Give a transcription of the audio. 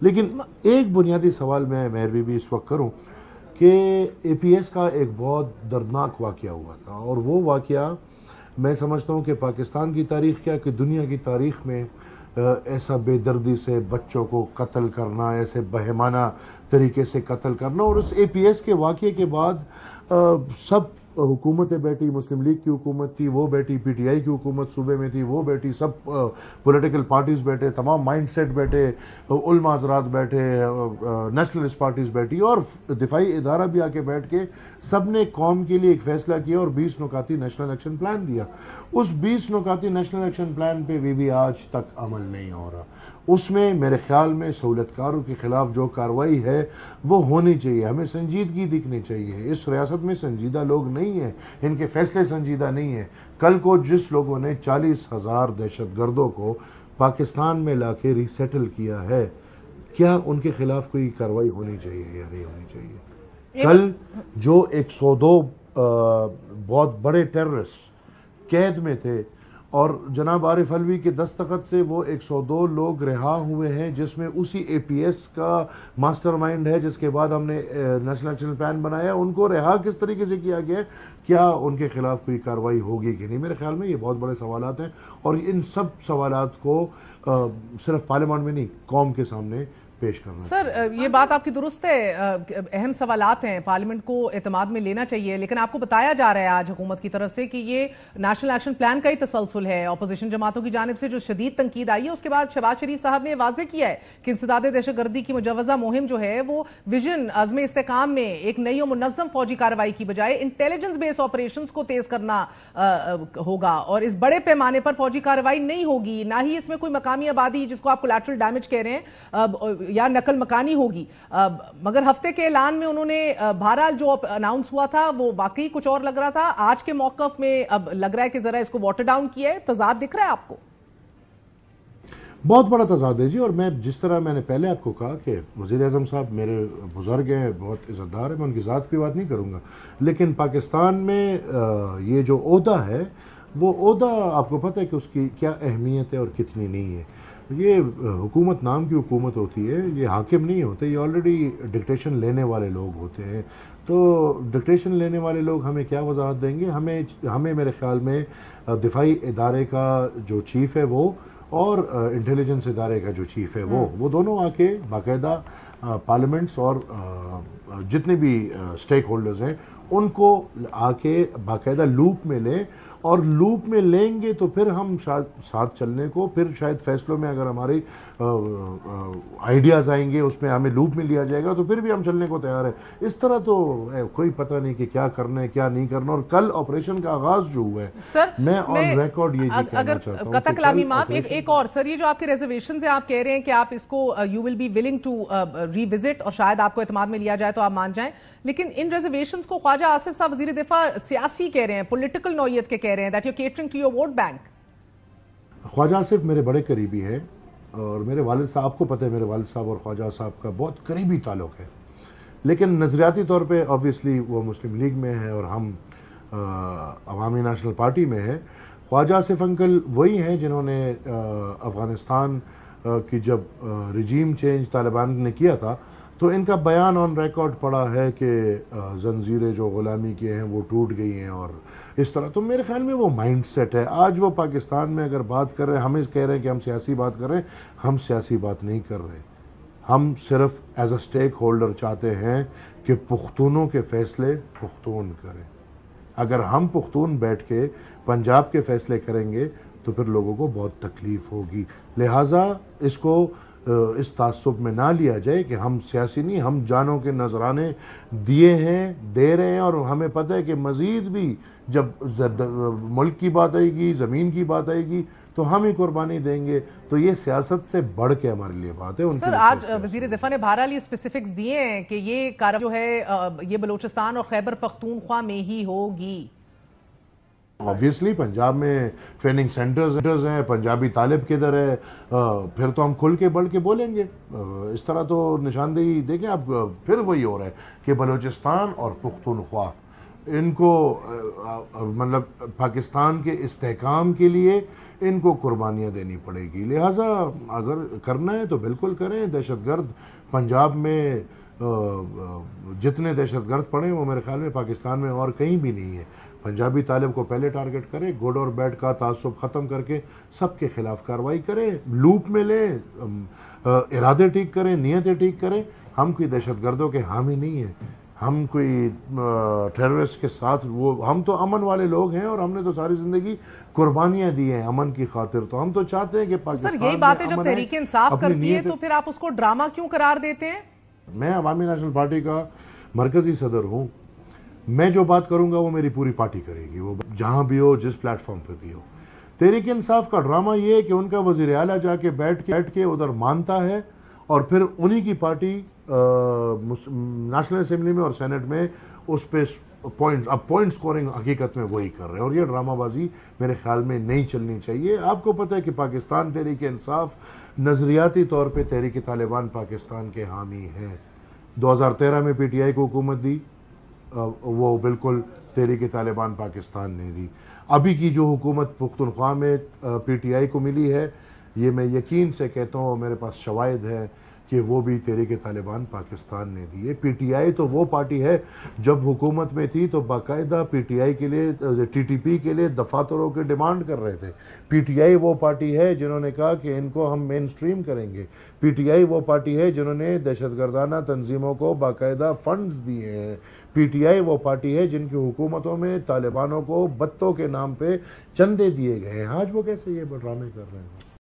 لیکن ایک بنیادی سوال میں مہر بھی اس وقت کروں کہ اے پی ایس کا ایک بہت دردناک واقعہ ہوا تھا، اور وہ واقعہ میں سمجھتا ہوں کہ پاکستان کی تاریخ کیا کہ دنیا کی تاریخ میں ایسا بے دردی سے بچوں کو قتل کرنا، ایسے بہیمانہ طریقے سے قتل کرنا، اور اس اے پی ایس کے واقعے کے بعد سب حکومتیں بیٹھی، مسلم لیگ کی حکومت تھی وہ بیٹھی، پی ٹی آئی کی حکومت صوبے میں تھی وہ بیٹھی، سب پولیٹیکل پارٹیز بیٹھے، تمام مائنڈ سیٹ بیٹھے، علماء حضرات بیٹھے، نیشنلسٹ پارٹیز بیٹھی، اور دفاعی ادارہ بھی آ کے بیٹھ کے سب نے قوم کے لیے ایک فیصلہ کیا اور 20 نکاتی نیشنل ایکشن پلان دیا۔ اس 20 نکاتی نیشنل ایکشن پلان پہ بھی آج تک عمل نہیں ہو رہا۔ اس میں میرے خیال میں سہولت کاروں کے خلاف جو کارروائی ہے وہ ہونی چاہیے، ہمیں سنجیدگی دکھنی چاہیے۔ اس ریاست میں سنجیدہ لوگ نہیں ہیں، ان کے فیصلے سنجیدہ نہیں ہیں۔ کل کو جس لوگوں نے 40,000 دہشت گردوں کو پاکستان میں لا کے ری سیٹل کیا ہے، کیا ان کے خلاف کوئی کارروائی ہونی چاہیے یا نہیں ہونی چاہیے؟ کل جو 102 بہت بڑے ٹیررسٹ قید میں تھے، اور جناب عارف علوی کے دستخط سے وہ 102 لوگ رہا ہوئے ہیں، جس میں اسی اے پی ایس کا ماسٹر مائنڈ ہے، جس کے بعد ہم نے نیشنل ایکشن پلان بنایا، ان کو رہا کس طریقے سے کیا گیا، کیا ان کے خلاف کوئی کارروائی ہوگی کہ نہیں؟ میرے خیال میں یہ بہت بڑے سوالات ہیں، اور ان سب سوالات کو صرف پارلیمان میں نہیں، قوم کے سامنے پیش کرنا۔ سر یہ بات آپ کی درست ہے، اہم سوالات ہیں، پارلیمنٹ کو اعتماد میں لینا چاہیے، لیکن آپ کو بتایا جا رہا ہے آج حکومت کی طرف سے کہ یہ نیشنل ایکشن پلان کا ہی تسلسل ہے۔ اپوزیشن جماعتوں کی جانب سے جو شدید تنقید آئی ہے، اس کے بعد شہباز شریف صاحب نے واضح کیا ہے کہ انسداد دہشت گردی کی مجوزہ مہم جو ہے وہ ویژن عزم استحکام میں ایک نئی و منظم فوجی کارروائی کی بجائے انٹیلیجنس بیس آپریشنز کو تیز کرنا ہوگا، اور اس بڑے پیمانے پر فوجی کارروائی نہیں ہوگی، نہ ہی اس میں کوئی مقامی آبادی جس کو آپ کولیٹرل ڈیمیج کہہ رہے ہیں یا نقل مکانی ہوگی۔ مگر ہفتے کے اعلان میں انہوں نے بہرحال جو اناؤنس ہوا تھا وہ واقعی کچھ اور لگ رہا تھا، آج کے موقف میں اب لگ رہا ہے کہ ذرا اس کو واٹر ڈاؤن کیا ہے، تضاد دکھ رہا ہے آپ کو؟ بہت بڑا تضاد ہے جی، اور میں جس طرح میں نے پہلے آپ کو کہا کہ وزیر اعظم صاحب میرے بزرگ ہیں، بہت عزت دار ہیں، میں ان کی ذات پہ بات نہیں کروں گا، لیکن پاکستان میں یہ جو عہدہ ہے وہ عہدہ آپ کو پتہ ہے کہ اس کی کیا اہمیت ہے اور کتنی نہیں ہے۔ یہ حکومت نام کی حکومت ہوتی ہے، یہ حاکم نہیں ہوتے، یہ آلریڈی ڈکٹیشن لینے والے لوگ ہوتے ہیں۔ تو ڈکٹیشن لینے والے لوگ ہمیں کیا وضاحت دیں گے؟ ہمیں میرے خیال میں دفاعی ادارے کا جو چیف ہے وہ، اور انٹیلیجنس ادارے کا جو چیف ہے وہ دونوں آ کے باقاعدہ پارلیمنٹس اور جتنے بھی سٹیک ہولڈرز ہیں ان کو آ کے باقاعدہ لوپ میں لیں، اور لوپ میں لیں گے تو پھر ہم ساتھ چلنے کو، پھر شاید فیصلوں میں اگر ہماری آئیڈیاز آئیں گے اس میں ہمیں لوپ میں لیا جائے گا تو پھر بھی ہم چلنے کو تیار ہے۔ اس طرح تو کوئی پتہ نہیں کہ کیا کرنا ہے کیا نہیں کرنا۔ اور کل آپریشن کا آغاز جو ہوا ہے، سر میں آن ریکارڈ یہ کہنا چاہتا ہوں، قطع کلامی معاف، ایک اور سر، یہ جو آپ کے ریزرویشنز ہیں، آپ کہہ رہے ہیں کہ آپ اس کو you will be willing to revisit, اور شاید آپ کو اعتماد میں لیا جائے تو آپ مان جائیں، لیکن ان ریزرویشنز کو خواجہ آصف صاحب وزیر دفاع سیاسی کہہ رہے ہیں، پولیٹیکل نوعیت کے کہہ رہے ہیں، that you're catering to your vote bank۔ خواجہ آصف میرے بڑے قریبی ہیں، اور میرے والد صاحب، آپ کو پتہ ہے میرے والد صاحب اور خواجہ صاحب کا بہت قریبی تعلق ہے، لیکن نظریاتی طور پہ obviously وہ مسلم لیگ میں ہے اور ہم عوامی نیشنل پارٹی میں ہیں۔ خواجہ آصف انکل وہی ہیں جنہوں نے افغانستان کی جب رجیم چینج طالبان نے کیا تھا تو ان کا بیان آن ریکارڈ پڑا ہے کہ زنجیریں جو غلامی کی ہیں وہ ٹوٹ گئی ہیں، اور اس طرح تو میرے خیال میں وہ مائنڈ سیٹ ہے۔ آج وہ پاکستان میں اگر بات کر رہے ہیں، ہمیں کہہ رہے ہیں کہ ہم سیاسی بات کر رہے ہیں، ہم سیاسی بات نہیں کر رہے، ہم صرف ایز اے سٹیک ہولڈر چاہتے ہیں کہ پختونوں کے فیصلے پختون کریں۔ اگر ہم پختون بیٹھ کے پنجاب کے فیصلے کریں گے تو پھر لوگوں کو بہت تکلیف ہوگی، لہٰذا اس کو اس تعصب میں نہ لیا جائے کہ ہم سیاسی نہیں، ہم جانوں کے نذرانے دیے ہیں، دے رہے ہیں، اور ہمیں پتہ ہے کہ مزید بھی جب ملک کی بات آئے گی، زمین کی بات آئے گی تو ہم ہی قربانی دیں گے۔ تو یہ سیاست سے بڑھ کے ہمارے لیے بات ہے۔ سر آج وزیر دفاع نے بہرحال یہ اسپیسیفکس دیے ہیں کہ یہ کارروائی جو ہے یہ بلوچستان اور خیبر پختونخوا میں ہی ہوگی۔ obviously پنجاب میں ٹریننگ سینٹرز ہیں، پنجابی طالب کدھر ہے، پھر تو ہم کھل کے بڑھ کے بولیں گے۔ اس طرح تو نشاندہی دیکھیں آپ، پھر وہی ہو رہا ہے کہ بلوچستان اور پختونخوا ان کو مطلب پاکستان کے استحکام کے لیے ان کو قربانیاں دینی پڑے گی. لہٰذا اگر کرنا ہے تو بالکل کریں. دہشت گرد پنجاب میں جتنے دہشت گرد پڑے وہ میرے خیال میں پاکستان میں اور کہیں بھی نہیں ہے. پنجابی طالب کو پہلے ٹارگٹ کرے, گڈ اور بیڈ کا تعصب ختم کر کے سب کے خلاف کارروائی کریں, لوپ میں لیں, ارادے ٹھیک کریں, نیتیں ٹھیک کریں. ہم کوئی دہشت گردوں کے حامی نہیں ہیں, ہم کوئی ٹیررسٹ کے ساتھ, ہم تو امن والے لوگ ہیں اور ہم نے تو ساری زندگی قربانیاں دی ہیں امن کی خاطر. تو ہم تو چاہتے ہیں کہ پاکستان سر یہی باتیں جب تحریک انصاف کرتی ہے تو پھر آپ اس کو ڈرامہ کیوں قرار دیتے ہیں؟ میں عوامی نیشنل پارٹی کا مرکزی صدر ہوں. میں جو بات کروں گا وہ میری پوری پارٹی کرے گی, وہ جہاں بھی ہو, جس پلیٹ فارم پہ بھی ہو. تحریک انصاف کا ڈرامہ یہ ہے کہ ان کا وزیر اعلیٰ جا کے بیٹھ کے ادھر مانتا ہے اور پھر انہی کی پارٹی نیشنل اسمبلی میں اور سینٹ میں اس پہ پوائنٹ سکورنگ حقیقت میں وہی کر رہے ہیں. اور یہ ڈرامہ بازی میرے خیال میں نہیں چلنی چاہیے. آپ کو پتہ ہے کہ پاکستان تحریک انصاف نظریاتی طور پہ تحریک طالبان پاکستان کے حامی ہیں. 2013 میں پی ٹی آئی کو حکومت دی, وہ بالکل تحریک طالبان پاکستان نے دی. ابھی کی جو حکومت پختونخوا میں پی ٹی آئی کو ملی ہے, یہ میں یقین سے کہتا ہوں, میرے پاس شواہد ہے کہ وہ بھی تحریک طالبان پاکستان نے دی ہے. پی ٹی آئی تو وہ پارٹی ہے جب حکومت میں تھی تو باقاعدہ پی ٹی آئی کے لیے, ٹی ٹی پی کے لیے دفاتروں کے ڈیمانڈ کر رہے تھے. پی ٹی آئی وہ پارٹی ہے جنہوں نے کہا کہ ان کو ہم مین سٹریم کریں گے. پی ٹی آئی وہ پارٹی ہے جنہوں نے دہشت گردانہ تنظیموں کو باقاعدہ فنڈز دیے ہیں. پی ٹی آئی وہ پارٹی ہے جن کی حکومتوں میں طالبانوں کو بتوں کے نام پہ چندے دیے گئے ہیں. آج وہ کیسے یہ ڈرامے کر رہے ہیں؟